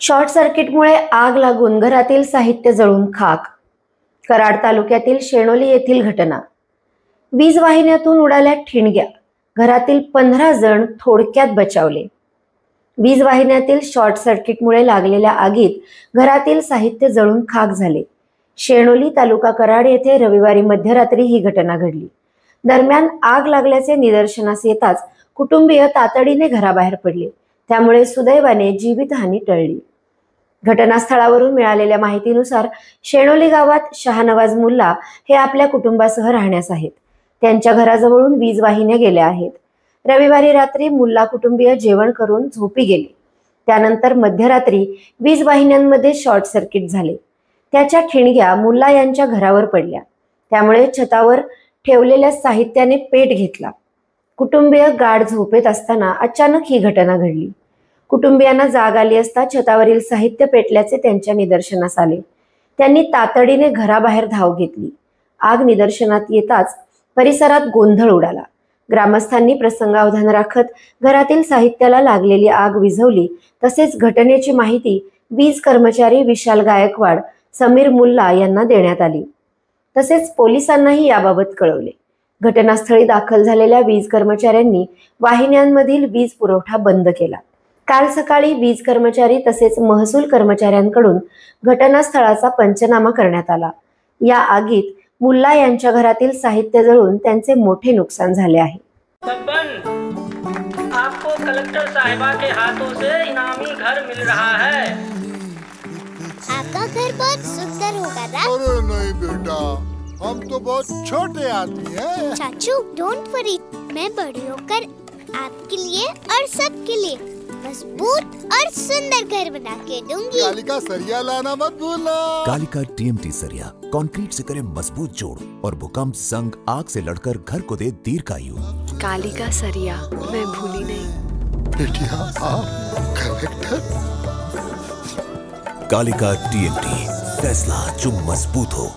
Short सर्किटमुळे आग लागून घरातील साहित्य जळून खाक. कराड तालुक्यातील शेणोली येथील घटना. वीज वाहिन्यातून उडाल्या ठिणग्या. घरातील 15 जण थोडक्यात बचावले. वीज वाहिन्यातील शॉर्ट सर्किटमुळे लागलेल्या आगीत घरातील साहित्य जळून खाक झाले. शेणोली तालुका कराड येथे रविवारी मध्यरात्री ही घटना घडली. दरम्यान आग लागल्याचे निदर्शनास येताच कुटुंबीय तातडीने घराबाहेर पडले. त्यामुळे सुदैवाने जीवितहानी टळली. घटनास्थळावरून मिळालेल्या माहितीनुसार शेणोली गावात शाहनवाज मुल्ला हे आपल्या कुटुंबासह राहण्यास आहेत. त्यांच्या घराजवळून वीज वाहिन्या गेल्या आहेत. रविवारी रात्री मुल्ला कुटुंबीय जेवण करून झोपी गेले. त्यानंतर मध्यरात्री वीज वाहिन्यांमध्ये शॉर्ट सर्किट झाले. त्याच्या ठिणग्या मुल्ला यांच्या घरावर पडल्या. त्यामुळे छतावर ठेवलेल्या साहित्याने पेट घेतला. कुटुंबीय गाढ झोपेत असताना अचानक ही घटना घडली. कुटुंबियांना जाग आली असता छतावरील साहित्य पेटल्याचे त्यांच्या निदर्शनास आले. त्यांनी तातडीने घराबाहेर धाव घेतली. आग निदर्शनात येताच परिसरात गोंधळ उडाला. ग्रामस्थांनी प्रसंगावधान राखत घरातील साहित्याला लागलेली आग विझवली. तसेच घटनेची माहिती वीज कर्मचारी विशाल गायकवाड, समीर मुल्ला यांना देण्यात आली. तसेच पोलिसांनाही याबाबत कळवले. घटनास्थळी दाखल झालेल्या वीज कर्मचाऱ्यांनी वाहिन्यांमधील वीज पुरवठा बंद केला. काल सकाळी वीज कर्मचारी तसेच महसूल कर्मचाऱ्यांकडून घटनास्थळाचा पंचनामा करण्यात आला. या आगीत मुल्ला यांच्या घरातील साहित्य जळून त्यांचे मोठे नुकसान झाले आहे. आपको कलेक्टर साहिबा के हाथों से इनामी घर मिल रहा है। आपका घर बहुत सुंदर होगा ना? अरे नहीं बेटा, हम तो बहुत छोटे आदमी हैं। चाचू डोंट वरी, मैं बड़ी होकर आपके लिए और सबके लिए मजबूत और सुंदर घर बना के दूंगी। कालिका सरिया लाना मत भूलना। कालिका TMT सरिया कंक्रीट से करे मजबूत जोड़ और भूकंप, संग, आग से लड़कर घर को दे दीर्घायु। कालिका सरिया मैं भूली नहीं। बेटिया आप कलेक्टर। कालिका TMT, फैसला जो मजबूत हो।